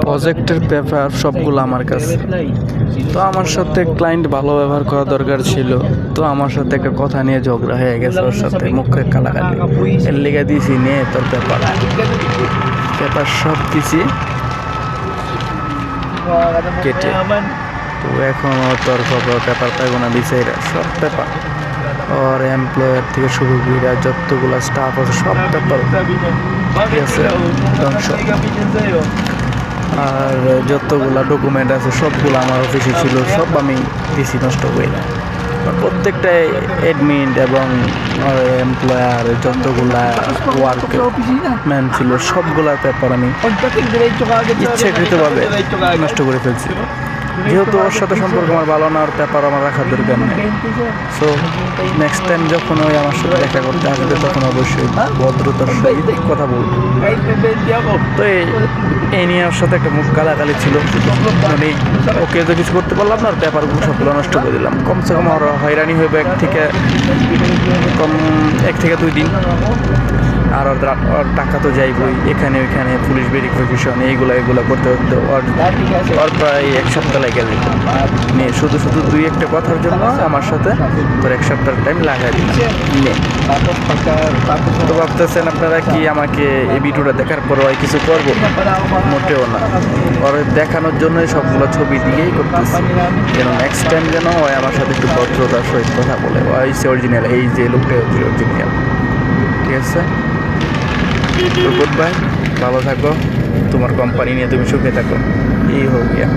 প্রজেক্টের পেপার সবগুলো আমার কাছে। তো আমার সাথে ক্লায়েন্ট ভালো ব্যবহার করা দরকার ছিল, তো আমার সাথে একটা কথা নিয়ে ঝগড়া হয়ে গেছে ওর সাথে, মুখে কালাকালি। এর লেগে দিয়েছি নিয়ে তোর পেপার সব দিছি কেটে। তো এখন তোর পেপার পাইব না, বিচাইরা সব পেপার ওর এমপ্লয়ার থেকে শুরু করে যতগুলো স্টাফ আছে সব পেপার ঠিক আছে ধ্বংস। আর যতগুলা ডকুমেন্ট আছে সবগুলো আমার অফিসে ছিল, সব আমি দিছি নষ্ট করে। প্রত্যেকটা অ্যাডমিন এবং এমপ্লয়ার যতগুলা ওয়ার্কম্যান ছিল সবগুলার পেপার আমি ইচ্ছাকৃতভাবে নষ্ট করে ফেলছি। যেহেতু ওর সাথে সম্পর্ক আমার ভালো না, ওর পেপার আমার রাখার দরকার নেই। সো নেক্সট টাইম যখন ওই আমার সাথে দেখা করতে আসবে তখন অবশ্যই ভদ্রতার সহিত কথা বলবো। তো এই নিয়ে ওর সাথে একটা মুখ গালাগালি ছিল, মানে ওকে তো কিছু করতে পারলাম না, ওর পেপারগুলো সবগুলো নষ্ট করে দিলাম। কমসে কম ওর হয়রানি হইবে এক থেকে 2 দিন। আর ওর টাকা তো যাইবই, এখানে ওইখানে পুলিশ ভেরিফিকেশন এগুলো করতে করতে ওর প্রায় 1 সপ্তাহ লেগে যেত। নিয়ে শুধু 2-1টা কথার জন্য আমার সাথে তোর 1 সপ্তাহ টাইম লাগাই দিলাম। তো ভাবতেছেন আপনারা কি আমাকে এই ভিডিওটা দেখার পর ওই কিছু করবো? মোটেও না, ওর দেখানোর জন্যই সবগুলো ছবি দিয়েই করতেছি, যেন নেক্সট টাইম যেন ওই আমার সাথে একটু ভদ্রতার সহিত কথা বলে। ওই অরিজিনাল, এই যে লোকটা হচ্ছে অরিজিনাল, ঠিক আছে? তো গুড বাই, ভালো থাকো, তোমার কোম্পানি নিয়ে তুমি সুখে থাকো। এই হোক গিয়া।